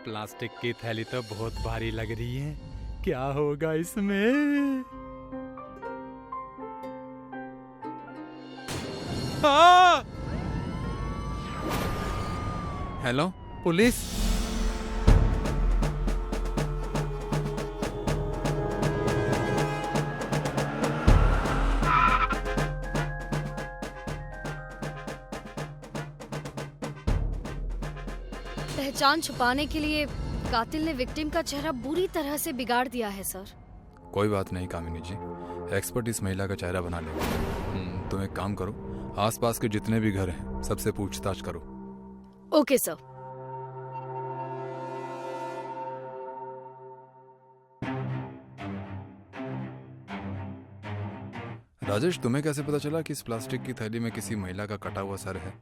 Plastic की थैली तो बहुत भारी लग रही है। क्या होगा इसमें? हाँ! Hello police. पहचान छुपाने के लिए कातिल ने विक्टिम का चेहरा बुरी तरह से बिगाड़ दिया है सर। कोई बात नहीं कामिनी जी, एक्सपर्ट इस महिला का चेहरा बना लेगा। तुम एक काम करो, आसपास के जितने भी घर हैं सबसे पूछताछ करो। Okay sir. राजेश, तुम्हें कैसे पता चला कि इस प्लास्टिक की थैली में किसी महिला का कटा हुआ सर है?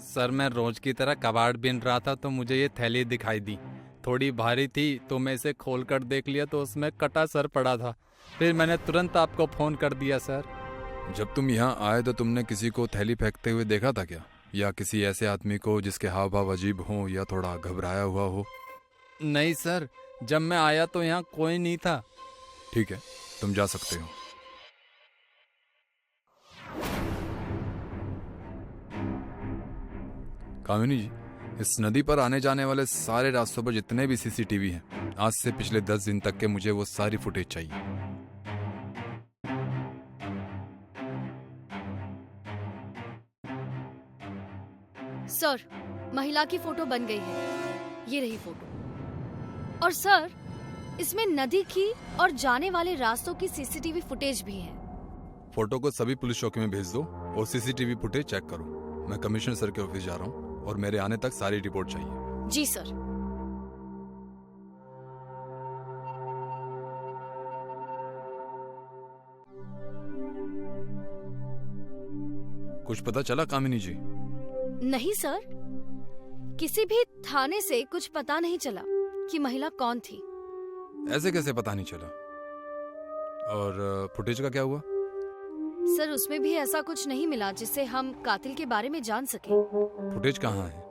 सर मैं रोज की तरह कबाड़ बीन रहा था तो मुझे ये थैली दिखाई दी। थोड़ी भारी थी तो मैं इसे खोल कर देख लिया तो उसमें कटा सर पड़ा था। फिर मैंने तुरंत आपको फोन कर दिया सर। जब तुम यहाँ आए तो तुमने किसी को थैली फेंकते हुए देखा था क्या, या किसी ऐसे आदमी को जिसके हाव भाव अजीब हो या थोड़ा घबराया हुआ हो? नहीं सर, जब मैं आया तो यहाँ कोई नहीं था। ठीक है, तुम जा सकते हो। कामिनी जी, इस नदी पर आने जाने वाले सारे रास्तों पर जितने भी सीसीटीवी हैं, आज से पिछले 10 दिन तक के मुझे वो सारी फुटेज चाहिए। सर, महिला की फोटो बन गई है। ये रही फोटो। और सर, इसमें नदी की और जाने वाले रास्तों की सीसीटीवी फुटेज भी है। फोटो को सभी पुलिस चौकी में भेज दो और सीसीटीवी फुटेज चेक करो। मैं कमिश्नर सर के ऑफिस जा रहा हूँ और मेरे आने तक सारी रिपोर्ट चाहिए। जी सर। कुछ पता चला कामिनी जी? नहीं सर, किसी भी थाने से कुछ पता नहीं चला कि महिला कौन थी। ऐसे कैसे पता नहीं चला? और फुटेज का क्या हुआ? सर, उसमें भी ऐसा कुछ नहीं मिला जिससे हम कातिल के बारे में जान सके। फुटेज कहाँ है?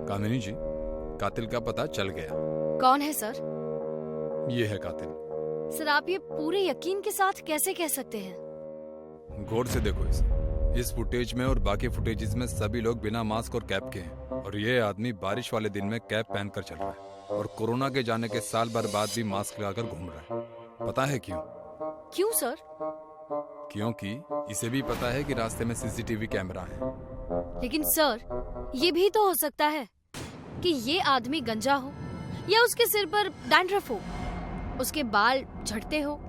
कामिनी जी, कातिल का पता चल गया। कौन है सर? ये है कातिल। सर, आप ये पूरे यकीन के साथ कैसे कह सकते हैं? गौर से देखो इसे। इस फुटेज में और बाकी फुटेजेस में सभी लोग बिना मास्क और कैप के हैं, और ये आदमी बारिश वाले दिन में कैप पहनकर चल रहा है और कोरोना के जाने के साल भर बाद भी मास्क लगाकर घूम रहा है। पता है क्यों? क्यों सर? क्योंकि इसे भी पता है कि रास्ते में सीसीटीवी कैमरा है। लेकिन सर, ये भी तो हो सकता है कि ये आदमी गंजा हो या उसके सिर पर डैंड्रफ हो, उसके बाल झड़ते हो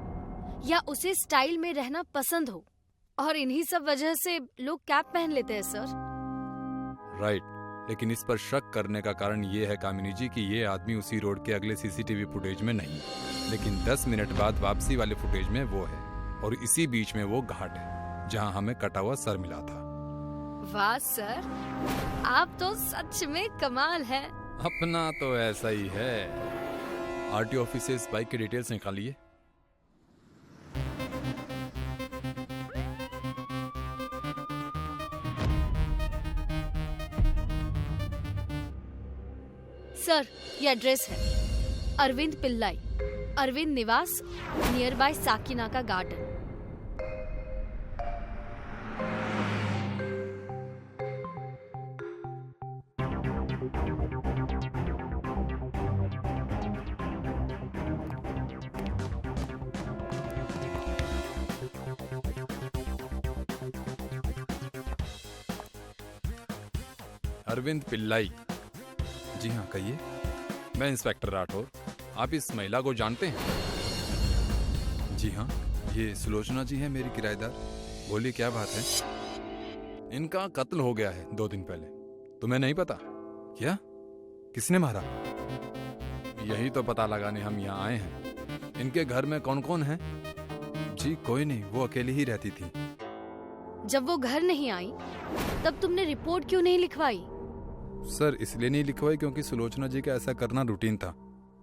या उसे स्टाइल में रहना पसंद हो, और इन्हीं सब वजह से लोग कैप पहन लेते हैं सर। राइट, लेकिन इस पर शक करने का कारण ये है कामिनी जी कि ये आदमी उसी रोड के अगले सीसीटीवी फुटेज में नहीं, लेकिन 10 मिनट बाद वापसी वाले फुटेज में वो है, और इसी बीच में वो घाट है जहां हमें कटा हुआ सर मिला था। वाह सर, आप तो सच में कमाल है। अपना तो ऐसा ही है। आरटीओ ऑफिस से इस बाइक की डिटेल्स निकालिए। सर, ये एड्रेस है Arvind Pillai, Arvind Niwas, near by Sakinaka garden. Arvind Pillai? जी हाँ, कहिए। मैं इंस्पेक्टर राठौर। आप इस महिला को जानते हैं? जी हाँ, ये सुलोचना जी हैं, मेरी किराएदार। बोलिए, क्या बात है? इनका कत्ल हो गया है 2 दिन पहले। तुम्हें नहीं पता क्या? किसने मारा? यही तो पता लगाने हम यहाँ आए हैं। इनके घर में कौन कौन है? जी कोई नहीं, वो अकेली ही रहती थी। जब वो घर नहीं आई तब तुमने रिपोर्ट क्यों नहीं लिखवाई? सर, इसलिए नहीं लिखवाई क्योंकि सुलोचना जी का ऐसा करना रूटीन था।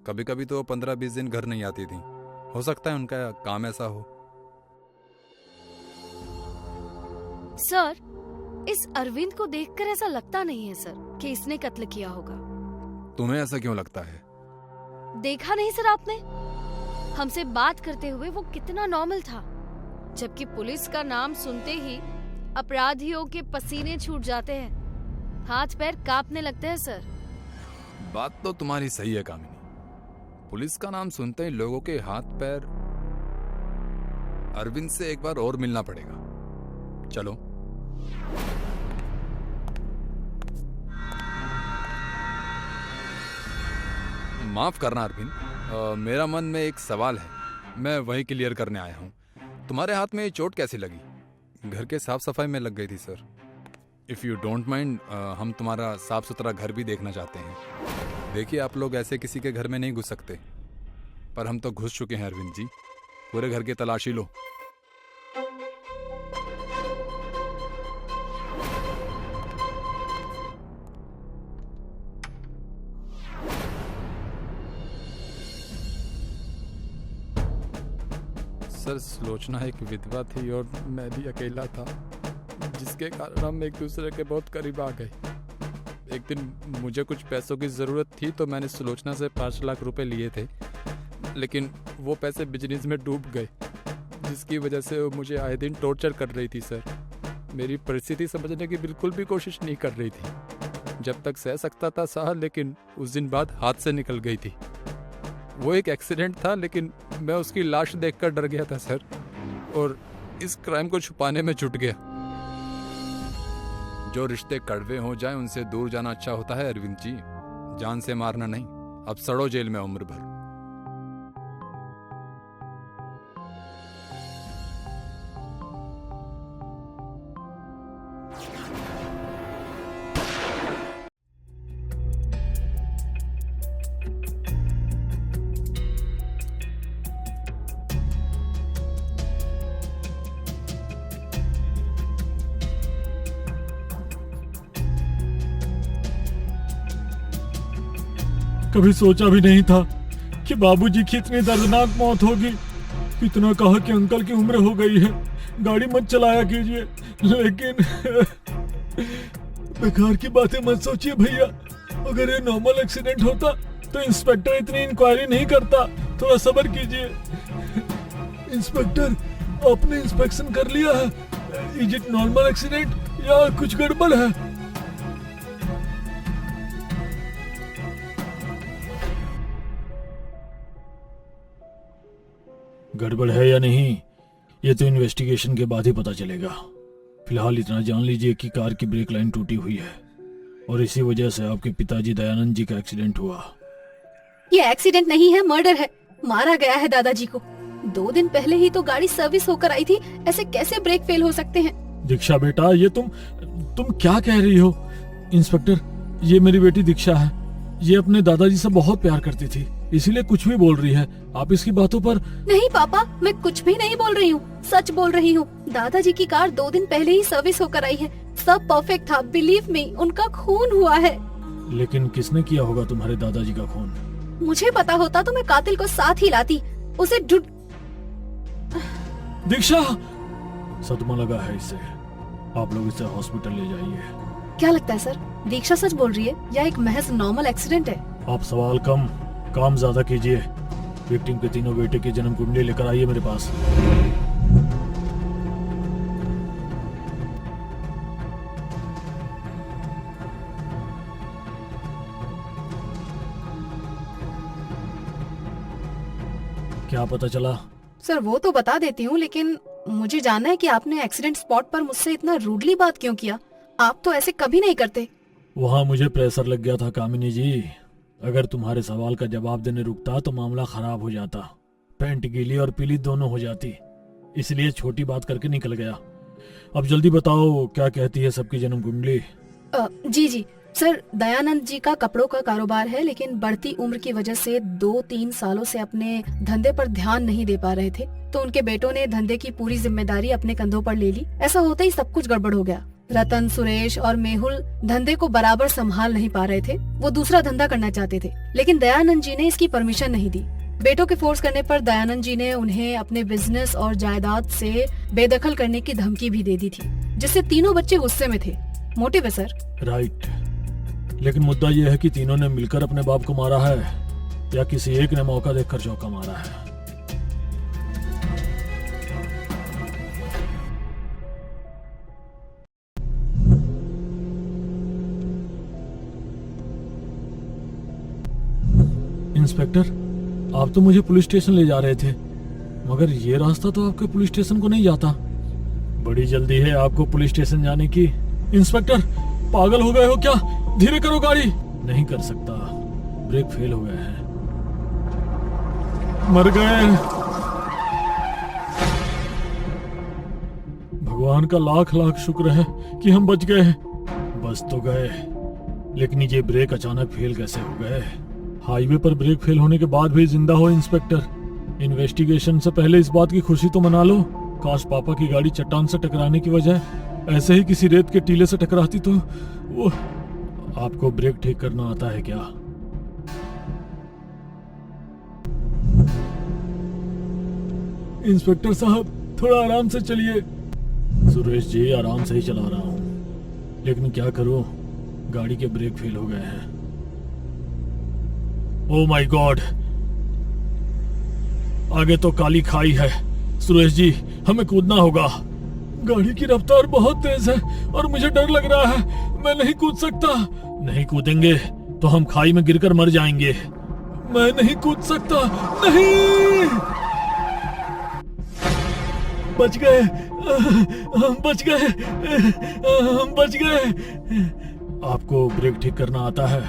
कभी कभी तो 15-20 दिन घर नहीं आती थी। हो सकता है उनका काम ऐसा हो। सर, इस अरविंद को देखकर ऐसा लगता नहीं है सर कि इसने कत्ल किया होगा। तुम्हें ऐसा क्यों लगता है? देखा नहीं सर आपने? हमसे बात करते हुए वो कितना नॉर्मल था, जबकि पुलिस का नाम सुनते ही अपराधियों के पसीने छूट जाते हैं, हाथ पैर कांपने लगते हैं सर। बात तो तुम्हारी सही है कामिनी। पुलिस का नाम सुनते ही लोगों के हाथ पैर। अरविंद से एक बार और मिलना पड़ेगा। चलो। माफ करना अरविंद, मेरा मन में एक सवाल है, मैं वही क्लियर करने आया हूँ। तुम्हारे हाथ में ये चोट कैसे लगी? घर के साफ सफाई में लग गई थी sir. If you don't mind, हम तुम्हारा साफ सुथरा घर भी देखना चाहते हैं। देखिए, आप लोग ऐसे किसी के घर में नहीं घुस सकते, पर हम तो घुस चुके हैं अरविंद जी। पूरे घर की तलाशी लो। सर, सुलोचना एक विधवा थी और मैं भी अकेला था, जिसके कारण हम एक दूसरे के बहुत करीब आ गए। एक दिन मुझे कुछ पैसों की ज़रूरत थी तो मैंने सुलोचना से 5 लाख रुपए लिए थे, लेकिन वो पैसे बिजनेस में डूब गए, जिसकी वजह से वो मुझे आए दिन टॉर्चर कर रही थी सर। मेरी परिस्थिति समझने की बिल्कुल भी कोशिश नहीं कर रही थी। जब तक सह सकता था सहा, लेकिन उस दिन बाद हाथ से निकल गई थी। वो एक एक्सीडेंट था, लेकिन मैं उसकी लाश देखकर डर गया था सर, और इस क्राइम को छुपाने में जुट गया। जो रिश्ते कड़वे हो जाएं उनसे दूर जाना अच्छा होता है अरविंद जी, जान से मारना नहीं। अब सड़ो जेल में उम्र भर। कभी सोचा भी नहीं था कि बाबूजी की इतनी दर्दनाक मौत होगी। इतना कहा कि अंकल की उम्र हो गई है, गाड़ी मत चलाया कीजिए, लेकिन बेकार की बातें मत सोचिए भैया। अगर ये नॉर्मल एक्सीडेंट होता तो इंस्पेक्टर इतनी इंक्वायरी नहीं करता। थोड़ा सब्र कीजिए। इंस्पेक्टर, आपने इंस्पेक्शन कर लिया है? इज इट नॉर्मल एक्सीडेंट या कुछ गड़बड़ है? गड़बड़ है या नहीं, ये तो इन्वेस्टिगेशन के बाद ही पता चलेगा। फिलहाल इतना जान लीजिए कि कार की ब्रेक लाइन टूटी हुई है और इसी वजह से आपके पिताजी दयानंद जी का एक्सीडेंट हुआ। ये एक्सीडेंट नहीं है, मर्डर है। मारा गया है दादाजी को। 2 दिन पहले ही तो गाड़ी सर्विस होकर आई थी, ऐसे कैसे ब्रेक फेल हो सकते हैं? दीक्षा बेटा, ये तुम क्या कह रही हो? इंस्पेक्टर, ये मेरी बेटी दीक्षा है। ये अपने दादाजी से बहुत प्यार करती थी, इसीलिए कुछ भी बोल रही है। आप इसकी बातों पर। नहीं पापा, मैं कुछ भी नहीं बोल रही हूँ, सच बोल रही हूँ। दादाजी की कार 2 दिन पहले ही सर्विस होकर आई है, सब परफेक्ट था। बिलीव मी, उनका खून हुआ है। लेकिन किसने किया होगा तुम्हारे दादाजी का खून? मुझे पता होता तो मैं कातिल को साथ ही लाती, उसे ढूंढ। दीक्षा, सदमा लगा है इसे, आप लोग इसे हॉस्पिटल ले जाइए। क्या लगता है सर, दीक्षा सच बोल रही है या एक महज नॉर्मल एक्सीडेंट है? आप सवाल कम काम ज्यादा कीजिए। विक्टिम के तीनों बेटे की जन्म कुंडली लेकर आइए मेरे पास। क्या पता चला? सर वो तो बता देती हूँ, लेकिन मुझे जानना है कि आपने एक्सीडेंट स्पॉट पर मुझसे इतना रूडली बात क्यों किया? आप तो ऐसे कभी नहीं करते। वहाँ मुझे प्रेशर लग गया था कामिनी जी। अगर तुम्हारे सवाल का जवाब देने रुकता तो मामला खराब हो जाता, पैंट गीली और पीली दोनों हो जाती, इसलिए छोटी बात करके निकल गया। अब जल्दी बताओ, क्या कहती है सबकी जन्म कुंडली? जी सर, दयानंद जी का कपड़ों का कारोबार है, लेकिन बढ़ती उम्र की वजह से 2-3 सालों से अपने धंधे पर ध्यान नहीं दे पा रहे थे, तो उनके बेटों ने धंधे की पूरी जिम्मेदारी अपने कंधों पर ले ली। ऐसा होते ही सब कुछ गड़बड़ हो गया। रतन, सुरेश और मेहुल धंधे को बराबर संभाल नहीं पा रहे थे। वो दूसरा धंधा करना चाहते थे, लेकिन दयानंद जी ने इसकी परमिशन नहीं दी। बेटों के फोर्स करने पर दयानंद जी ने उन्हें अपने बिजनेस और जायदाद से बेदखल करने की धमकी भी दे दी थी, जिससे तीनों बच्चे गुस्से में थे। मोटिव है सर। राइट, लेकिन मुद्दा यह है कि तीनों ने मिलकर अपने बाप को मारा है या किसी एक ने मौका देखकर चौका मारा है। इंस्पेक्टर, आप तो मुझे पुलिस स्टेशन ले जा रहे थे, मगर ये रास्ता तो आपके पुलिस स्टेशन को नहीं जाता। बड़ी जल्दी है आपको पुलिस स्टेशन जाने की। इंस्पेक्टर, पागल हो गए हो क्या? धीरे करो गाड़ी। नहीं कर सकता, ब्रेक फेल हो गए हैं। मर गए। भगवान का लाख लाख शुक्र है कि हम बच गए। बच तो गए, लेकिन ये ब्रेक अचानक फेल कैसे हो गए? हाईवे पर ब्रेक फेल होने के बाद भी जिंदा हो इंस्पेक्टर। इन्वेस्टिगेशन से पहले इस बात की खुशी तो मना लो। काश पापा की गाड़ी चट्टान से टकराने की वजह ऐसे ही किसी रेत के टीले से टकराती तो वो। आपको ब्रेक ठीक करना आता है क्या? इंस्पेक्टर साहब, थोड़ा आराम से चलिए। सुरेश जी, आराम से ही चला रहा हूँ, लेकिन क्या करूं, गाड़ी के ब्रेक फेल हो गए हैं। ओह माय गॉड, आगे तो काली खाई है। सुरेश जी, हमें कूदना होगा। गाड़ी की रफ्तार बहुत तेज है और मुझे डर लग रहा है। मैं नहीं कूद सकता। नहीं कूदेंगे तो हम खाई में गिरकर मर जाएंगे। मैं नहीं कूद सकता। नहीं। बच गए, हम बच गए, हम बच गए। आपको ब्रेक ठीक करना आता है?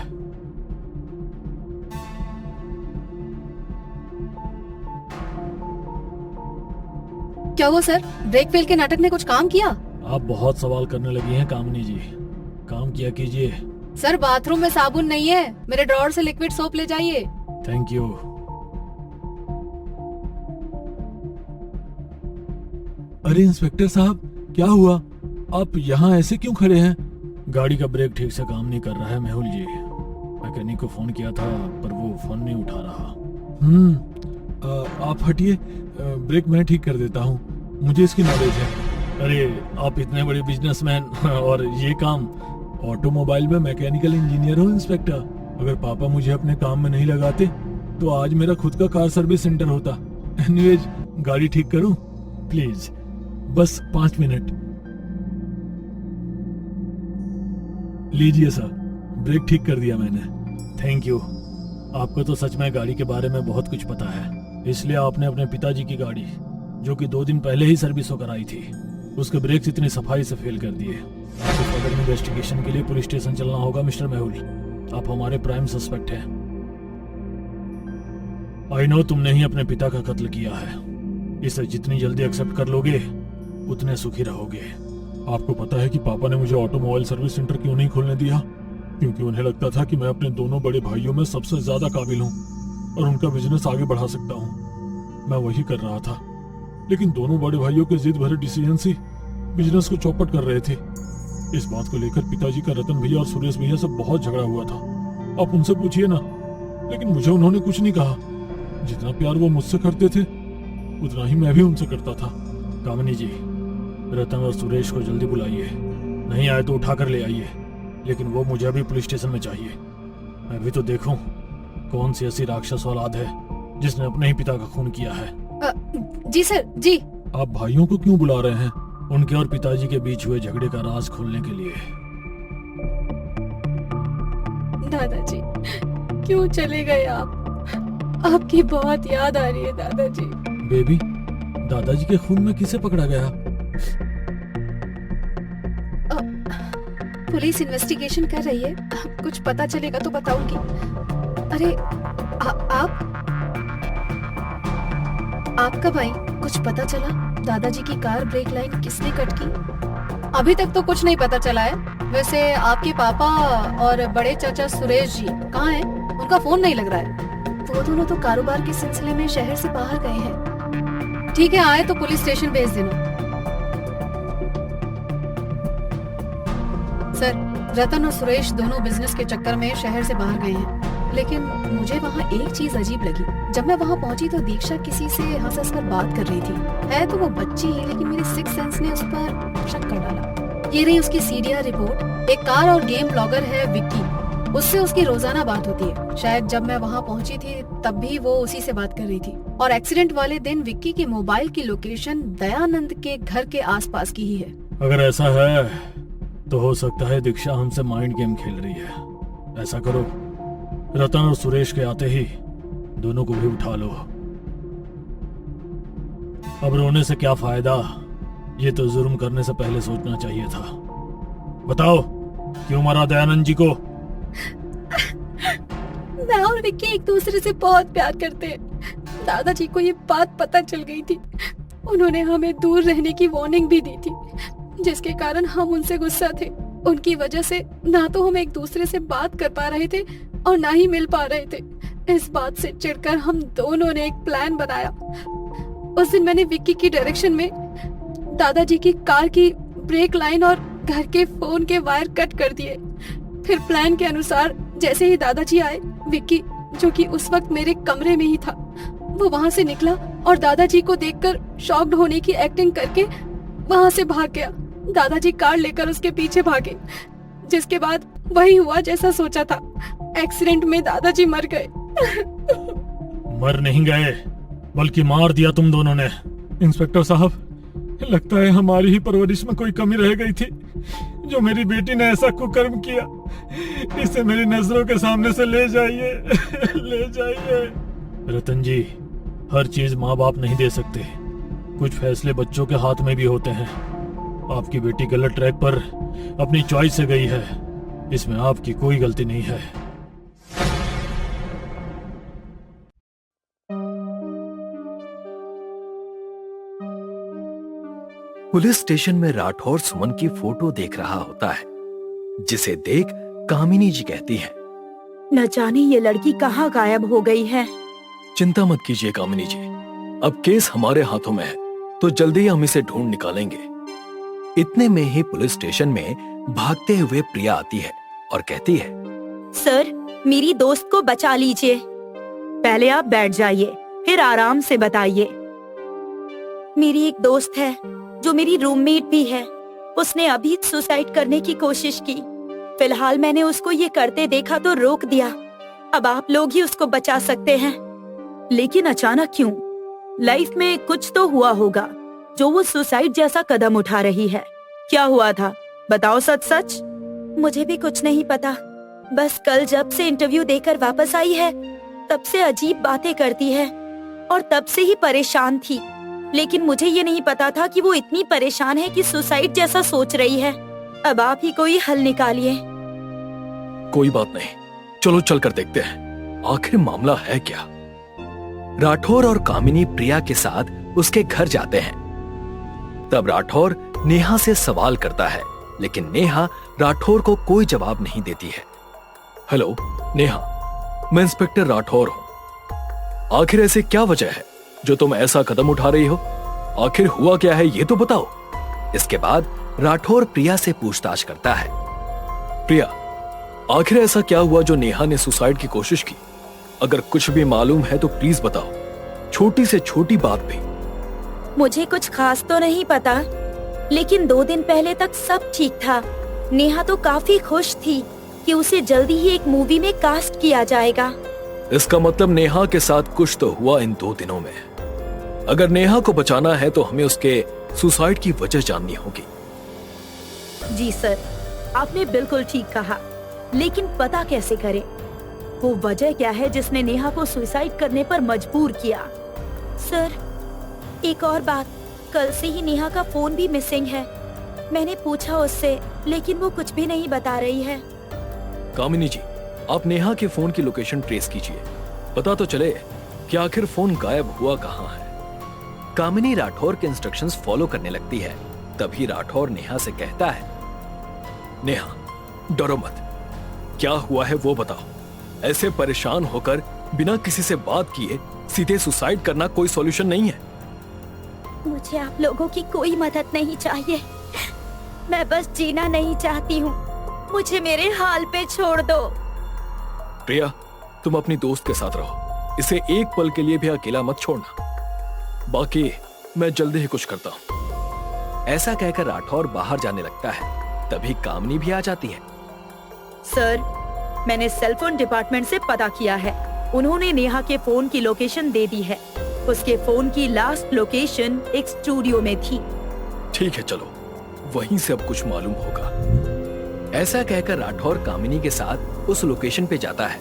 क्या हुआ सर? ब्रेक फेल के नाटक ने कुछ काम किया? आप बहुत सवाल करने लगी हैं कामिनी जी। काम किया कीजिए। सर, बाथरूम में साबुन नहीं है, मेरे ड्रॉअर से लिक्विड सोप ले जाइए। Thank you. अरे इंस्पेक्टर साहब, क्या हुआ? आप यहाँ ऐसे क्यों खड़े हैं? गाड़ी का ब्रेक ठीक से काम नहीं कर रहा है मेहुल जी। मैकेनिक को फोन किया था पर वो फोन नहीं उठा रहा। आप हटिए, ब्रेक मैं ठीक कर देता हूँ, मुझे इसकी नॉलेज है। अरे आप इतने बड़े बिजनेसमैन और ये काम। ऑटोमोबाइल में मैकेनिकल इंजीनियर हो इंस्पेक्टर। अगर पापा मुझे अपने काम में नहीं लगाते तो आज मेरा खुद का कार सर्विस सेंटर होता। एनीवेज, गाड़ी ठीक करूं प्लीज, बस 5 मिनट। लीजिए सर, ब्रेक ठीक कर दिया मैंने। Thank you. आपको तो सच में गाड़ी के बारे में बहुत कुछ पता है, इसलिए आपने अपने पिताजी की गाड़ी, जो कि 2 दिन पहले ही सर्विस हो कराई थी, उसके ब्रेक्स इतनी सफाई से फेल कर दिए। आपको फर्दर इन्वेस्टिगेशन के लिए पुलिस स्टेशन चलना होगा मिस्टर मेहुल। आप हमारे प्राइम सस्पेक्ट हैं। आई नो तुमने ही अपने पिता का कत्ल किया है। इसे जितनी जल्दी एक्सेप्ट कर लोगे उतने सुखी रहोगे। आपको पता है कि पापा ने मुझे ऑटोमोबाइल सर्विस सेंटर क्यों नहीं खोलने दिया? क्योंकि उन्हें लगता था कि मैं अपने दोनों बड़े भाइयों में सबसे ज्यादा काबिल हूँ और उनका बिजनेस आगे बढ़ा सकता हूँ। मैं वही कर रहा था, लेकिन दोनों बड़े भाइयों के जिद भरे डिसीजन से बिजनेस को चौपट कर रहे थे। इस बात को लेकर पिताजी का रतन भैया और सुरेश भैया से बहुत झगड़ा हुआ था। आप उनसे पूछिए ना, लेकिन मुझे उन्होंने कुछ नहीं कहा। जितना प्यार वो मुझसे करते थे उतना ही मैं भी उनसे करता था। कामिनी जी, रतन और सुरेश को जल्दी बुलाइए, नहीं आए तो उठा कर ले आइए, लेकिन वो मुझे अभी पुलिस स्टेशन में चाहिए। मैं भी तो देखूं कौन सी ऐसी राक्षस औलाद है जिसने अपने ही पिता का खून किया है। जी सर, जी। आप भाइयों को क्यों बुला रहे हैं? उनके और पिताजी के बीच हुए झगड़े का राज खोलने के लिए। दादाजी, क्यों चले गए आप? आपकी बहुत याद आ रही है दादाजी। बेबी, दादाजी के खून में किसे पकड़ा गया? पुलिस इन्वेस्टिगेशन कर रही है, कुछ पता चलेगा तो बताऊंगी। अरे आप कब आई? कुछ पता चला? दादाजी की कार ब्रेक लाइन किसने कट की? अभी तक तो कुछ नहीं पता चला है। वैसे आपके पापा और बड़े चाचा सुरेश जी कहाँ हैं? उनका फोन नहीं लग रहा है। वो दोनों तो कारोबार के सिलसिले में शहर से बाहर गए हैं। ठीक है, आए तो पुलिस स्टेशन भेज देना। सर, रतन और सुरेश दोनों बिजनेस के चक्कर में शहर से बाहर गए हैं। लेकिन मुझे वहाँ एक चीज अजीब लगी। जब मैं वहाँ पहुँची तो दीक्षा किसी से हंस हंस कर बात कर रही थी। है तो वो बच्ची ही, लेकिन मेरी सिक्स सेंस ने उस पर शक कर डाला। ये रही उसकी सीडीआर रिपोर्ट। एक कार और गेम ब्लॉगर है विक्की, उससे उसकी रोजाना बात होती है। शायद जब मैं वहाँ पहुँची थी तब भी वो उसी से बात कर रही थी। और एक्सीडेंट वाले दिन विक्की की मोबाइल की लोकेशन दयानंद के घर के आसपास की ही है। अगर ऐसा है तो हो सकता है दीक्षा हमसे माइंड गेम खेल रही है। ऐसा करो, रतन और सुरेश के आते ही दोनों को भी उठा लो। अब रोने से क्या फायदा, ये तो जुर्म करने से पहले सोचना चाहिए था। बताओ क्यों मारा दयानंद जी को? मैं और विक्की एक दूसरे से बहुत प्यार करते हैं। दादाजी को ये बात पता चल गई थी। उन्होंने हमें दूर रहने की वार्निंग भी दी थी, जिसके कारण हम उनसे गुस्सा थे। उनकी वजह से ना तो हम एक दूसरे से बात कर पा रहे थे और ना ही मिल पा रहे थे। इस बात से चिढ़कर हम दोनों ने एक प्लान बनाया। उस दिन मैंने विक्की की डायरेक्शन में दादाजी की कार की ब्रेक लाइन और घर के फोन के वायर कट कर दिए। फिर प्लान के अनुसार जैसे ही दादाजी आए, विक्की, जो कि उस वक्त मेरे कमरे में ही था, वो वहाँ से निकला और दादाजी को देखकर शॉक्ड होने की एक्टिंग करके वहाँ से भाग गया। दादाजी कार लेकर उसके पीछे भागे, जिसके बाद वही हुआ जैसा सोचा था। एक्सीडेंट में दादाजी मर गए। मर नहीं गए, बल्कि मार दिया तुम दोनों ने। इंस्पेक्टर साहब, लगता है हमारी ही परवरिश में कोई कमी रह गई थी, जो मेरी बेटी ने ऐसा कुकर्म किया। इसे मेरी नजरों के सामने से ले जाइए, ले जाइए। रतन जी, हर चीज माँ बाप नहीं दे सकते। कुछ फैसले बच्चों के हाथ में भी होते हैं। आपकी बेटी गलत ट्रैक पर अपनी चॉइस से गई है, इसमें आपकी कोई गलती नहीं है। पुलिस स्टेशन में राठौर सुमन की फोटो देख रहा होता है, जिसे देख कामिनी जी कहती हैं, न जाने ये लड़की कहाँ गायब हो गई है। चिंता मत कीजिए कामिनी जी, अब केस हमारे हाथों में है तो जल्दी ही हम इसे ढूंढ निकालेंगे। इतने में ही पुलिस स्टेशन में भागते हुए प्रिया आती है और कहती है, सर, मेरी दोस्त को बचा लीजिए। पहले आप बैठ जाइए, फिर आराम से बताइए। मेरी एक दोस्त है जो मेरी रूममेट भी है। उसने अभी सुसाइड करने की कोशिश की। फिलहाल मैंने उसको ये करते देखा तो रोक दिया। अब आप लोग ही उसको बचा सकते हैं। लेकिन अचानक क्यों? लाइफ में कुछ तो हुआ होगा जो वो सुसाइड जैसा कदम उठा रही है। क्या हुआ था? बताओ सच सच। मुझे भी कुछ नहीं पता, बस कल जब से इंटरव्यू देकर वापस आई है तब से अजीब बातें करती है और तब से ही परेशान थी। लेकिन मुझे ये नहीं पता था कि वो इतनी परेशान है कि सुसाइड जैसा सोच रही है। अब आप ही कोई हल निकालिए। कोई बात नहीं, चलो चलकर देखते हैं आखिर मामला है क्या। राठौर और कामिनी प्रिया के साथ उसके घर जाते हैं। तब राठौर नेहा से सवाल करता है, लेकिन नेहा राठौर को कोई जवाब नहीं देती है। हेलो नेहा, मैं इंस्पेक्टर राठौर हूं। आखिर ऐसे क्या वजह है जो तुम ऐसा कदम उठा रही हो? आखिर हुआ क्या है ये तो बताओ। इसके बाद राठौर प्रिया से पूछताछ करता है। प्रिया, आखिर ऐसा क्या हुआ जो नेहा ने सुसाइड की कोशिश की? अगर कुछ भी मालूम है तो प्लीज बताओ, छोटी से छोटी बात भी। मुझे कुछ खास तो नहीं पता, लेकिन 2 दिन पहले तक सब ठीक था। नेहा तो काफी खुश थी कि उसे जल्दी ही एक मूवी में कास्ट किया जाएगा। इसका मतलब नेहा के साथ कुछ तो हुआ इन 2 दिनों में। अगर नेहा को बचाना है तो हमें उसके सुसाइड की वजह जाननी होगी। जी सर, आपने बिल्कुल ठीक कहा, लेकिन पता कैसे करें? वो वजह क्या है जिसने नेहा को सुसाइड करने पर मजबूर किया? सर, एक और बात, कल से ही नेहा का फोन भी मिसिंग है। मैंने पूछा उससे, लेकिन वो कुछ भी नहीं बता रही है। कामिनी जी, आप नेहा के फोन की लोकेशन ट्रेस कीजिए, पता तो चले कि आखिर फोन गायब हुआ कहाँ है। कामिनी राठौर के इंस्ट्रक्शंस फॉलो करने लगती है। तभी राठौर नेहा से कहता है, नेहा डरो मत, क्या हुआ है वो बताओ। ऐसे परेशान होकर बिना किसी से बात किए सीधे सुसाइड करना कोई सॉल्यूशन नहीं है। मुझे आप लोगों की कोई मदद नहीं चाहिए, मैं बस जीना नहीं चाहती हूँ। मुझे मेरे हाल पे छोड़ दो। प्रिया, तुम अपनी दोस्त के साथ रहो, इसे एक पल के लिए भी अकेला मत छोड़ना। बाकी मैं जल्दी ही कुछ करता हूं। ऐसा कहकर राठौर बाहर जाने लगता है। तभी कामिनी भी आ जाती है। सर, मैंने सेलफोन डिपार्टमेंट से पता किया है। उन्होंने नेहा के फोन की लोकेशन दे दी है। उसके फोन की लास्ट लोकेशन एक स्टूडियो में थी। ठीक है, चलो वहीं से अब कुछ मालूम होगा। ऐसा कहकर राठौर कामिनी के साथ उस लोकेशन पे जाता है।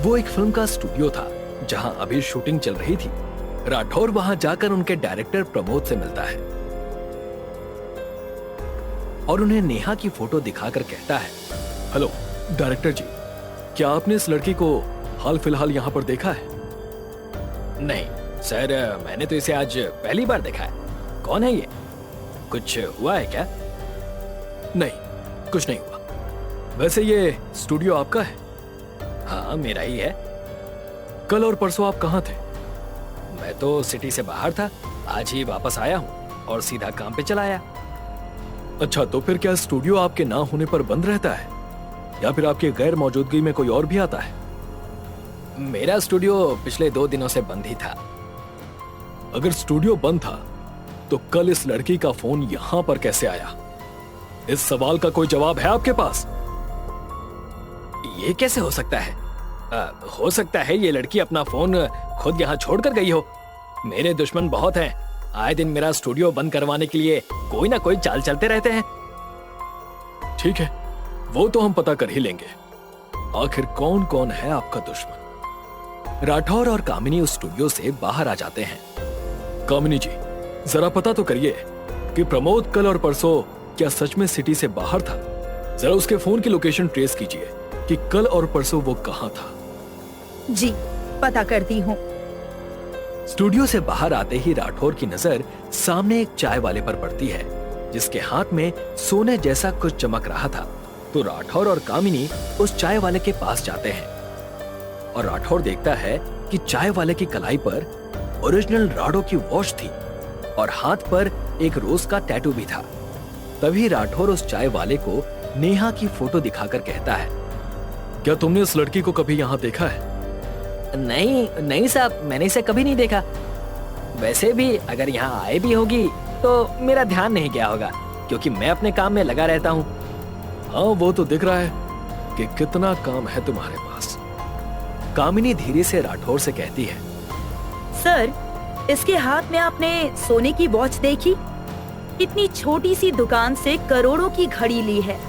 वो एक फिल्म का स्टूडियो था जहां अभी शूटिंग चल रही थी। राठौर वहां जाकर उनके डायरेक्टर प्रमोद से मिलता है और उन्हें नेहा की फोटो दिखाकर कहता है, हेलो डायरेक्टर जी, क्या आपने इस लड़की को हाल फिलहाल यहाँ पर देखा है? नहीं सर, मैंने तो इसे आज पहली बार देखा है। कौन है ये? कुछ हुआ है क्या? नहीं, कुछ नहीं हुआ। वैसे ये स्टूडियो आपका है? हाँ, मेरा ही है। कल और परसों आप कहाँ थे? मैं तो सिटी से बाहर था, आज ही वापस आया हूँ और सीधा काम पे चला आया। अच्छा, तो फिर क्या स्टूडियो आपके ना होने पर बंद रहता है या फिर आपके गैर मौजूदगी में कोई और भी आता है? मेरा स्टूडियो पिछले 2 दिनों से बंद ही था। अगर स्टूडियो बंद था तो कल इस लड़की का फोन यहाँ पर कैसे आया? इस सवाल का कोई जवाब है आपके पास? ये कैसे हो सकता है? हो सकता है ये लड़की अपना फोन खुद यहाँ छोड़कर गई हो। मेरे दुश्मन बहुत हैं, आए दिन मेरा स्टूडियो बंद करवाने के लिए कोई ना कोई चाल चलते रहते हैं। ठीक है, वो तो हम पता कर ही लेंगे। आखिर कौन कौन है आपका दुश्मन? राठौर और कामिनी उस स्टूडियो से बाहर आ जाते हैं। कामिनी जी, जरा पता तो करिए कि प्रमोद कल और परसों क्या सच में सिटी से बाहर था? जरा उसके फोन की लोकेशन ट्रेस कीजिए कि कल और परसों वो कहाँ था। जी, पता करती हूँ। स्टूडियो से बाहर आते ही राठौर की नजर सामने एक चाय वाले पर पड़ती है, जिसके हाथ में सोने जैसा कुछ चमक रहा था। तो राठौर और कामिनी उस चाय वाले के पास जाते हैं और राठौर देखता है कि चाय वाले की कलाई पर ओरिजिनल राडो की वॉच थी और हाथ पर एक रोज का टैटू भी था। तभी राठौर उस चाय वाले को नेहा की फोटो दिखाकर कहता है, क्या तुमने इस लड़की को कभी यहाँ देखा है? नहीं साहब, मैंने इसे कभी नहीं देखा। वैसे भी अगर यहाँ आए भी होगी तो मेरा ध्यान नहीं गया होगा, क्योंकि मैं अपने काम में लगा रहता हूँ। हाँ, वो तो दिख रहा है कि कितना काम है तुम्हारे पास। कामिनी धीरे से राठौर से कहती है, सर, इसके हाथ में आपने सोने की वॉच देखी? इतनी छोटी सी दुकान से करोड़ों की घड़ी ली है।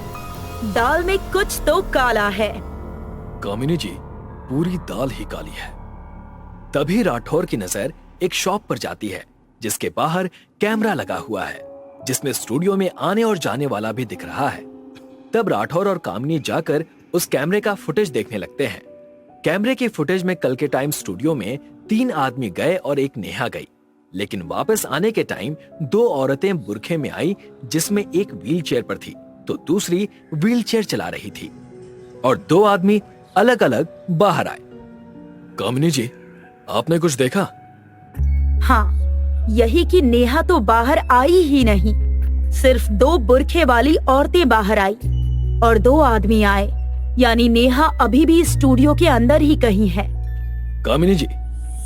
दाल में कुछ तो काला है। कामिनी जी, पूरी दाल ही काली है। तभी राठौर की नजर एक शॉप पर जाती है जिसके बाहर कैमरा लगा हुआ है, जिसमें स्टूडियो में आने और जाने वाला भी दिख रहा है। तब राठौर और कामिनी जाकर उस कैमरे का फुटेज देखने लगते हैं। कैमरे की फुटेज में कल के टाइम स्टूडियो में 3 आदमी गए और एक नेहा गई, लेकिन वापस आने के टाइम 2 औरतें बुरखे में आई, जिसमें एक व्हील चेयर पर थी तो दूसरी व्हील चेयर चला रही थी, और 2 आदमी अलग अलग बाहर आए। कामिनी जी, आपने कुछ देखा? हाँ, यही कि नेहा तो बाहर आई ही नहीं। सिर्फ 2 बुरखे वाली औरतें बाहर आई और 2 आदमी आए, यानी नेहा अभी भी स्टूडियो के अंदर ही कहीं है। कामिनी जी,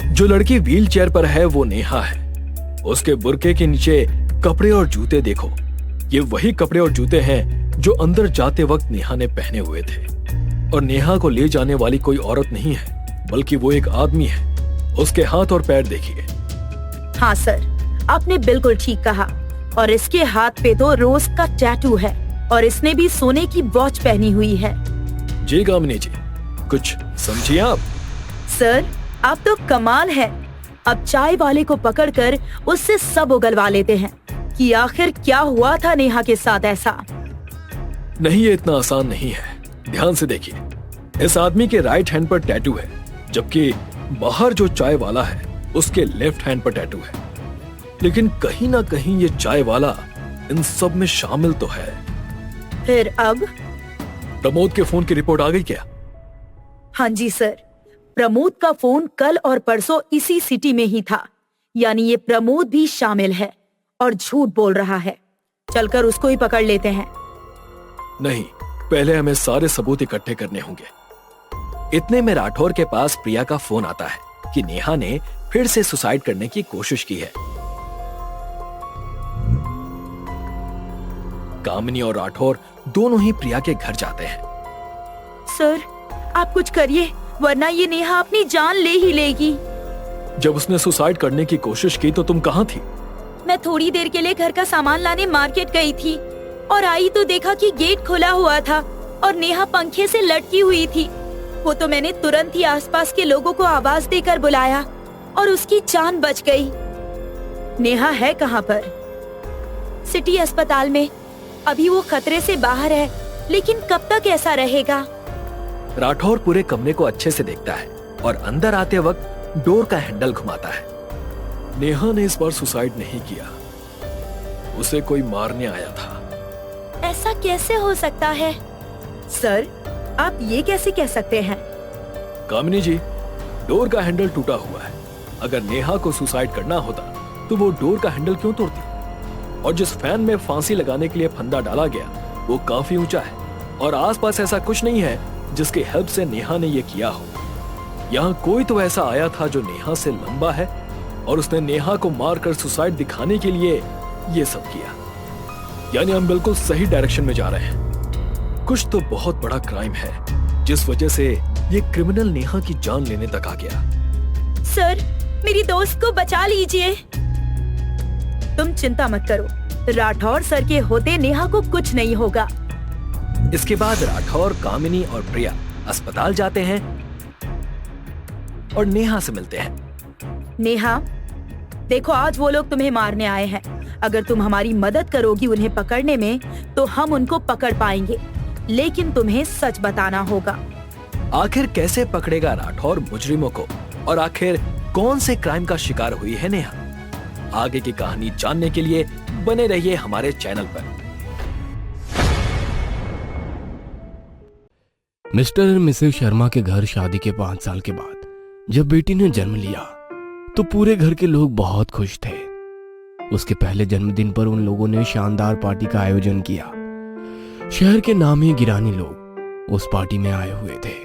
जो लड़की व्हील चेयर पर है वो नेहा है। उसके बुरके के नीचे कपड़े और जूते देखो, ये वही कपड़े और जूते हैं जो अंदर जाते वक्त नेहा ने पहने हुए थे। और नेहा को ले जाने वाली कोई औरत नहीं है, बल्कि वो एक आदमी है। उसके हाथ और पैर देखिए। हाँ सर, आपने बिल्कुल ठीक कहा। और इसके हाथ पे तो रोज का टैटू है और इसने भी सोने की वॉच पहनी हुई है। जी कामिनी जी, कुछ समझिए आप? सर, आप तो कमाल है। अब चाय वाले को पकड़कर उससे सब उगलवा लेते हैं कि आखिर क्या हुआ था नेहा के साथ ऐसा। नहीं, ये इतना आसान नहीं है। ध्यान से देखिए, इस आदमी के राइट हैंड पर टैटू है, जबकि बाहर जो चाय वाला है उसके लेफ्ट हैंड पर टैटू है। लेकिन कहीं ना कहीं ये चाय वाला इन सब में शामिल तो है। फिर अब? प्रमोद के फोन की रिपोर्ट आ गई क्या? हाँ जी सर, प्रमोद का फोन कल और परसों इसी सिटी में ही था, यानी ये प्रमोद भी शामिल है और झूठ बोल रहा है। चलकर उसको ही पकड़ लेते हैं। नहीं, पहले हमें सारे सबूत इकट्ठे करने होंगे। इतने में राठौर के पास प्रिया का फोन आता है कि नेहा ने फिर से सुसाइड करने की कोशिश की है। कामिनी और राठौर दोनों ही प्रिया के घर जाते हैं। सर, आप कुछ करिए, वरना ये नेहा अपनी जान ले ही लेगी। जब उसने सुसाइड करने की कोशिश की तो तुम कहाँ थी? मैं थोड़ी देर के लिए घर का सामान लाने मार्केट गई थी और आई तो देखा कि गेट खुला हुआ था और नेहा पंखे से लटकी हुई थी। वो तो मैंने तुरंत ही आसपास के लोगों को आवाज देकर बुलाया और उसकी जान बच गई। नेहा है कहाँ पर? सिटी अस्पताल में। अभी वो खतरे से बाहर है, लेकिन कब तक ऐसा रहेगा? राठौर पूरे कमरे को अच्छे से देखता है और अंदर आते वक्त डोर का हैंडल घुमाता है। नेहा ने इस बार सुसाइड नहीं किया, उसे कोई मारने आया था। ऐसा कैसे हो सकता है? सर, आप ये कैसे कह सकते हैं? कामिनी जी, डोर का हैंडल टूटा हुआ है। अगर नेहा को सुसाइड करना होता तो वो डोर का हैंडल क्यों तोड़ती? और जिस फैन में फांसी लगाने के लिए फंदा डाला गया वो काफी ऊंचा है और आसपास ऐसा कुछ नहीं है जिसकी हेल्प से नेहा ने ये किया हो। यहाँ कोई तो ऐसा आया था जो नेहा से लंबा है और उसने नेहा को मारकर सुसाइड दिखाने के लिए ये सब किया। यानी हम बिल्कुल सही डायरेक्शन में जा रहे हैं। कुछ तो बहुत बड़ा क्राइम है जिस वजह से ये क्रिमिनल नेहा की जान लेने तक आ गया। सर, मेरी दोस्त को बचा लीजिए। तुम चिंता मत करो, राठौर सर के होते नेहा को कुछ नहीं होगा। इसके बाद राठौर, कामिनी और प्रिया अस्पताल जाते हैं और नेहा से मिलते हैं। नेहा, देखो आज वो लोग तुम्हें मारने आए हैं। अगर तुम हमारी मदद करोगी उन्हें पकड़ने में तो हम उनको पकड़ पाएंगे, लेकिन तुम्हें सच बताना होगा। आखिर कैसे पकड़ेगा राठौर मुजरिमों को और आखिर कौन से क्राइम का शिकार हुई है नेहा? आगे की कहानी जानने के लिए बने रहिए हमारे चैनल पर। मिस्टर और मिसेस शर्मा के घर शादी के 5 साल के बाद जब बेटी ने जन्म लिया तो पूरे घर के लोग बहुत खुश थे। उसके पहले जन्मदिन पर उन लोगों ने शानदार पार्टी का आयोजन किया। शहर के नामी गिरानी लोग उस पार्टी में आए हुए थे।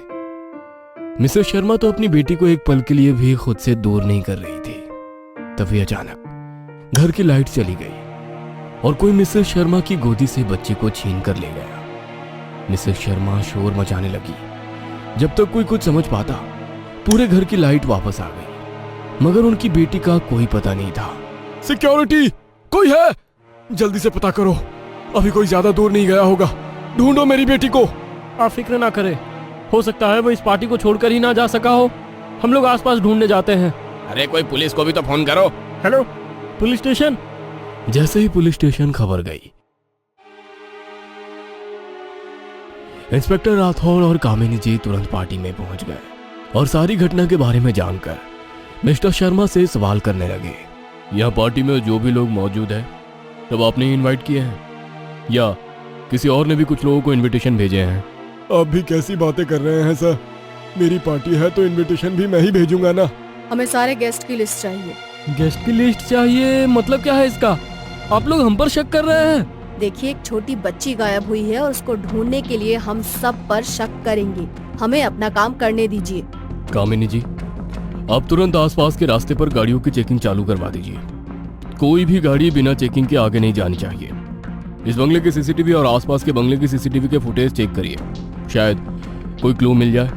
मिसेस शर्मा तो अपनी बेटी को एक पल के लिए भी खुद से दूर नहीं कर रही थी। तभी अचानक घर की लाइट चली गई और कोई मिसेस शर्मा की गोदी से बच्चे को छीन कर ले गया। मिसेस शर्मा शोर मचाने लगी। जब तक कोई कुछ समझ पाता पूरे घर की लाइट वापस आ गई, मगर उनकी बेटी का कोई पता नहीं था। सिक्योरिटी, कोई है? जल्दी से पता करो, अभी कोई ज्यादा दूर नहीं गया होगा। ढूंढो मेरी बेटी को। आप फिक्र ना करें, हो सकता है वो इस पार्टी को छोड़कर ही ना जा सका हो। हम लोग आसपास ढूंढने जाते हैं। अरे कोई पुलिस को भी तो फोन करो। Hello, police station. जैसे ही पुलिस स्टेशन खबर गई, इंस्पेक्टर राठौर और कामिनी जी तुरंत पार्टी में पहुंच गए और सारी घटना के बारे में जानकर मिस्टर शर्मा से सवाल करने लगे। यह पार्टी में जो भी लोग मौजूद हैं तब आपने इनवाइट किए हैं या किसी और ने भी कुछ लोगों को इनविटेशन भेजे हैं? आप भी कैसी बातें कर रहे हैं सर? मेरी पार्टी है तो इनविटेशन भी मैं ही भेजूंगा ना। हमें सारे गेस्ट की लिस्ट चाहिए। गेस्ट की लिस्ट चाहिए? मतलब क्या है इसका? आप लोग हम पर शक कर रहे हैं? देखिए, एक छोटी बच्ची गायब हुई है और उसको ढूंढने के लिए हम सब पर शक करेंगे। हमें अपना काम करने दीजिए। कामिनी जी, आप तुरंत आसपास के रास्ते पर गाड़ियों की चेकिंग चालू करवा दीजिए। कोई भी गाड़ी बिना चेकिंग के आगे नहीं जानी चाहिए। इस बंगले के सीसीटीवी और आसपास के बंगले की सीसीटीवी के फुटेज चेक करिए, शायद कोई क्लू मिल जाए।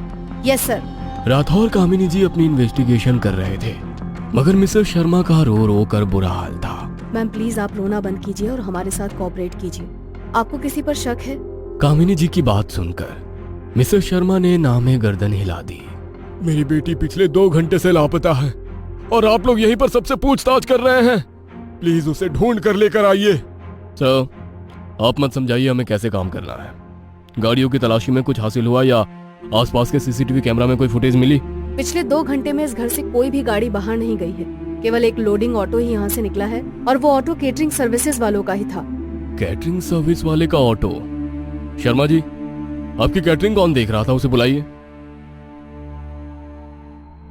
Yes sir. राठौर कामिनी जी अपनी इन्वेस्टिगेशन कर रहे थे, मगर मिसेस शर्मा का रो रो कर बुरा हाल था। मैम प्लीज आप रोना बंद कीजिए और हमारे साथ कोऑपरेट कीजिए। आपको किसी पर शक है? कामिनी जी की बात सुनकर मिसेस शर्मा ने नामे गर्दन हिला दी। मेरी बेटी पिछले 2 घंटे से लापता है और आप लोग यहीं पर सबसे पूछताछ कर रहे हैं। प्लीज उसे ढूंढ कर लेकर आइए। सर, आप मत समझाइए हमें कैसे काम करना है। गाड़ियों की तलाशी में कुछ हासिल हुआ या आसपास के सीसीटीवी कैमरा में कोई फुटेज मिली? पिछले 2 घंटे में इस घर से कोई भी गाड़ी बाहर नहीं गई है। केवल एक लोडिंग ऑटो ही यहाँ से निकला है और वो ऑटो केटरिंग सर्विसेज वालों का ही था। कैटरिंग सर्विस वाले का ऑटो? शर्मा जी, आपकी कैटरिंग कौन देख रहा था? उसे बुलाइए।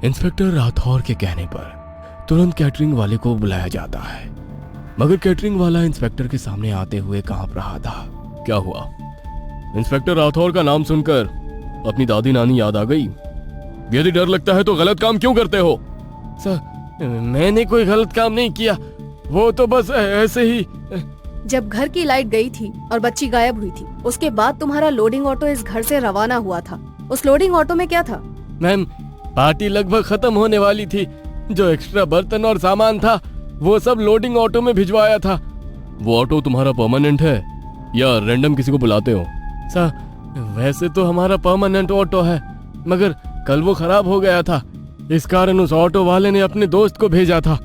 इंस्पेक्टर राठौर के कहने पर तुरंत कैटरिंग वाले को बुलाया जाता है, मगर कैटरिंग वाला इंस्पेक्टर के सामने आते हुए कांप रहा था। क्या हुआ? इंस्पेक्टर राठौर का नाम सुनकर अपनी दादी नानी याद आ गई? यदि डर लगता है तो गलत काम क्यों करते हो? सर, मैंने कोई गलत काम नहीं किया, वो तो बस ऐसे ही। जब घर की लाइट गई थी और बच्ची गायब हुई थी, उसके बाद तुम्हारा लोडिंग ऑटो इस घर से रवाना हुआ था। उस लोडिंग ऑटो में क्या था? मैम, पार्टी लगभग खत्म होने वाली थी। जो एक्स्ट्रा बर्तन और सामान था वो सब लोडिंग ऑटो में भिजवाया था। वो ऑटो तुम्हारा परमानेंट है या रैंडम किसी को बुलाते हो? सर, वैसे तो हमारा परमानेंट ऑटो है, मगर कल वो खराब हो गया था, इस कारण उस ऑटो वाले ने अपने दोस्त को भेजा था।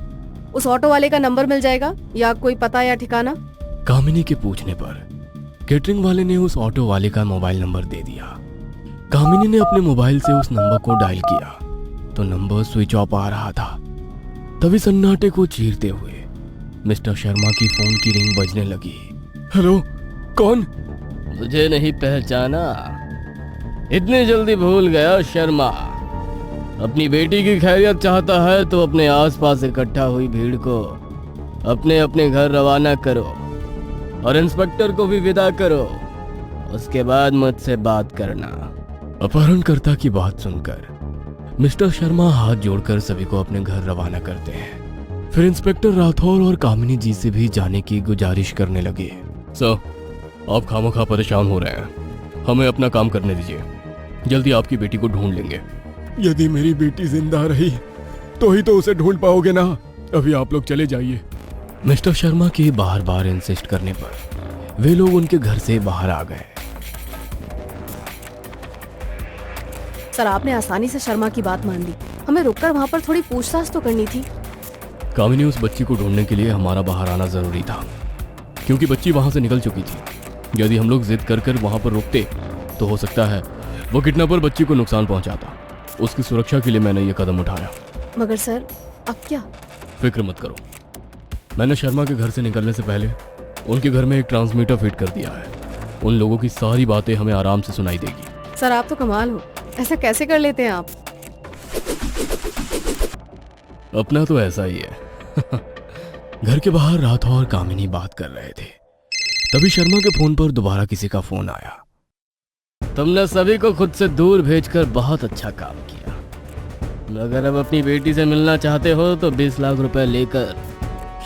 उस ऑटो वाले का नंबर मिल जाएगा या कोई पता या ठिकाना? कामिनी के पूछने पर केटरिंग वाले ने उस ऑटो वाले का मोबाइल नंबर दे दिया। कामिनी ने अपने मोबाइल से उस नंबर को डायल किया तो नंबर स्विच ऑफ आ रहा था। तभी सन्नाटे को चीरते हुए मिस्टर शर्मा की फोन की रिंग बजने लगी। हेलो, कौन? मुझे नहीं पहचाना? इतनी जल्दी भूल गया शर्मा? अपनी बेटी की खैरियत चाहता है तो अपने आसपास इकट्ठा हुई भीड़ को अपने अपने घर रवाना करो और इंस्पेक्टर को भी विदा करो, उसके बाद मुझसे बात करना। अपहरणकर्ता की बात सुनकर मिस्टर शर्मा हाथ जोड़कर सभी को अपने घर रवाना करते हैं। फिर इंस्पेक्टर राठौर और कामिनी जी से भी जाने की गुजारिश करने लगे। सर, आप खामखा परेशान हो रहे हैं, हमें अपना काम करने दीजिए, जल्दी आपकी बेटी को ढूंढ लेंगे। यदि मेरी बेटी जिंदा रही तो ही तो उसे ढूंढ पाओगे ना। अभी आप लोग चले जाइए। मिस्टर शर्मा के बार बार इंसिस्ट करने पर वे लोग उनके घर से बाहर आ गए। सर, आपने आसानी से शर्मा की बात मान ली, हमें रुककर वहाँ पर थोड़ी पूछताछ तो करनी थी। कामिनी, उस बच्ची को ढूंढने के लिए हमारा बाहर आना जरूरी था, क्योंकि बच्ची वहां से निकल चुकी थी। यदि हम लोग जिद कर वहां पर रुकते तो हो सकता है वो किडनैपर बच्ची को नुकसान पहुंचाता। उसकी सुरक्षा के लिए मैंने ये कदम उठाया। मगर सर, अब क्या? फिक्र मत करो, मैंने शर्मा के घर से निकलने से पहले उनके घर में एक ट्रांसमीटर फिट कर दिया है। उन लोगों की सारी बातें हमें आराम से सुनाई देगी। सर, आप तो कमाल हो, ऐसा कैसे कर लेते हैं आप? अपना तो ऐसा ही है। घर के बाहर राठौर और कामिनी बात कर रहे थे, तभी शर्मा के फोन पर दोबारा किसी का फोन आया। तुमने सभी को खुद से दूर भेजकर बहुत अच्छा काम किया, मगर अब अपनी बेटी से मिलना चाहते हो तो 20 लाख रुपए लेकर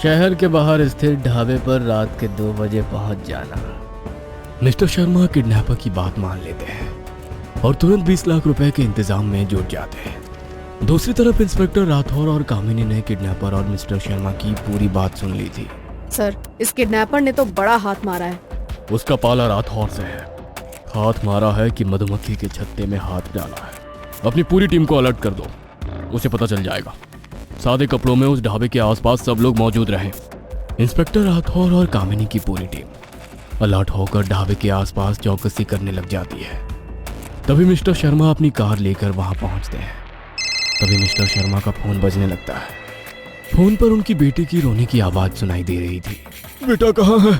शहर के बाहर स्थित ढाबे पर रात के 2 बजे पहुंच जाना। मिस्टर शर्मा किडनैपर की बात मान लेते हैं और तुरंत 20 लाख रुपए के इंतजाम में जुट जाते हैं। दूसरी तरफ इंस्पेक्टर राठौर और कामिनी ने किडनैपर और मिस्टर शर्मा की पूरी बात सुन ली थी। सर, इस किडनैपर ने तो बड़ा हाथ मारा है। उसका पाला राठौर से है। हाथ मारा है कि मधुमक्खी के छत्ते में हाथ डाला है। अपनी पूरी टीम को अलर्ट कर दो, उसे पता चल जाएगा। सादे कपड़ों में उस ढाबे के आसपास सब लोग मौजूद रहें। इंस्पेक्टर राठौर और कामिनी की पूरी टीम अलर्ट होकर ढाबे के आसपास चौकसी करने लग जाती है। तभी मिस्टर शर्मा अपनी कार लेकर वहां पहुंचते हैं। तभी मिस्टर शर्मा का फोन बजने लगता है। फोन पर उनकी बेटी की रोने की आवाज सुनाई दे रही थी। बेटा कहाँ है?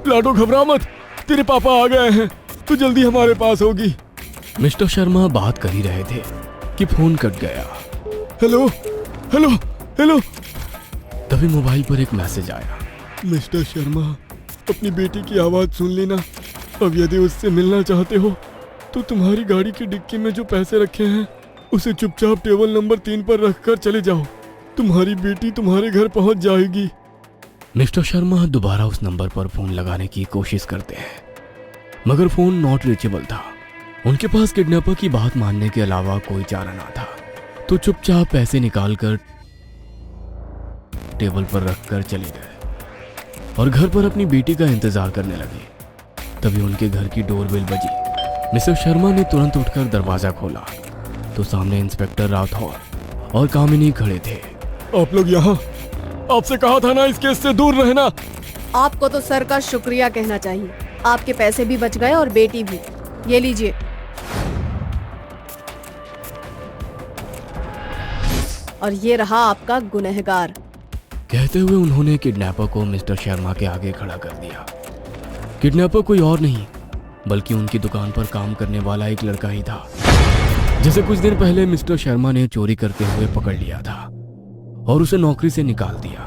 लाडो, घबरा मत, तेरे पापा आ गए हैं, तू जल्दी हमारे पास होगी। मिस्टर शर्मा बात कर ही रहे थे कि फोन कट गया। Hello hello hello. तभी मोबाइल पर एक मैसेज आया। मिस्टर शर्मा, अपनी बेटी की आवाज सुन लेना। अब यदि उससे मिलना चाहते हो तो तुम्हारी गाड़ी की डिक्की में जो पैसे रखे हैं उसे चुपचाप टेबल नंबर 3 पर रखकर चले जाओ। तुम्हारी बेटी तुम्हारे घर पहुंच जाएगी। मिस्टर शर्मा दोबारा उस नंबर पर फोन लगाने की कोशिश करते हैं, मगर फोन नॉट रीचेबल था। उनके पास किडनैपर की बात मानने के अलावा कोई चारा ना था, तो चुपचाप पैसे निकालकर टेबल पर रखकर चले गए और घर पर अपनी बेटी का इंतजार करने लगे। तभी उनके घर की डोरबेल बजी। मिस्टर शर्मा ने तुरंत उठकर दरवाजा खोला तो सामने इंस्पेक्टर राठौर और कामिनी खड़े थे। आप लोग यहाँ? आपसे कहा था ना इस केस से दूर रहना। आपको तो सर का शुक्रिया कहना चाहिए, आपके पैसे भी बच गए और बेटी भी। ये लीजिए। और ये रहा आपका गुनहगार। कहते हुए उन्होंने किडनैपर को मिस्टर शर्मा के आगे खड़ा कर दिया। किडनैपर कोई और नहीं बल्कि उनकी दुकान पर काम करने वाला एक लड़का ही था, जिसे कुछ दिन पहले मिस्टर शर्मा ने चोरी करते हुए पकड़ लिया था और उसे नौकरी से निकाल दिया।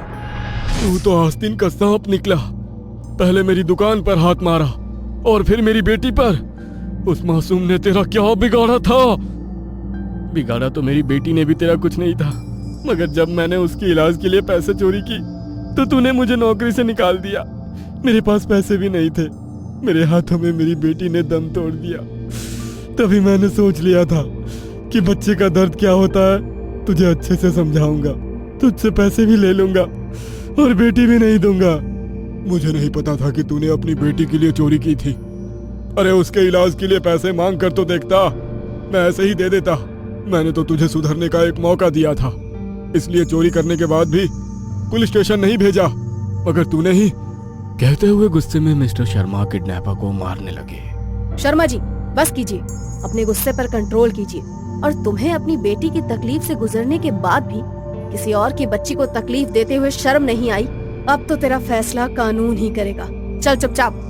तू तो आस्तीन का सांप निकला। पहले मेरी दुकान पर हाथ मारा और फिर मेरी बेटी पर। उस मासूम ने तेरा क्या बिगाड़ा था? बिगाड़ा तो मेरी बेटी ने भी तेरा कुछ नहीं था, मगर जब मैंने उसके इलाज के लिए पैसे चोरी की तो तूने मुझे नौकरी से निकाल दिया। मेरे पास पैसे भी नहीं थे, मेरे हाथों में मेरी बेटी ने दम तोड़ दिया। तभी मैंने सोच लिया था कि बच्चे का दर्द क्या होता है तुझे अच्छे से समझाऊंगा, तुझसे पैसे भी ले लूंगा और बेटी भी नहीं दूंगा। मुझे नहीं पता था कि तूने अपनी बेटी के लिए चोरी की थी। अरे उसके इलाज के लिए पैसे मांग कर तो देखता, मैं ऐसे ही दे देता। मैंने तो तुझे सुधरने का एक मौका दिया था, इसलिए चोरी करने के बाद भी पुलिस स्टेशन नहीं भेजा, मगर तूने ही। कहते हुए गुस्से में मिस्टर शर्मा किडनैपर को मारने लगे। शर्मा जी बस कीजिए, अपने गुस्से पर कंट्रोल कीजिए। और तुम्हें अपनी बेटी की तकलीफ से गुजरने के बाद भी किसी और की बच्ची को तकलीफ देते हुए शर्म नहीं आई? अब तो तेरा फैसला कानून ही करेगा। चल चुपचाप।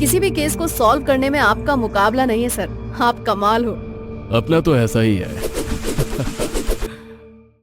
किसी भी केस को सॉल्व करने में आपका मुकाबला नहीं है सर, आप कमाल हो। अपना तो ऐसा ही है।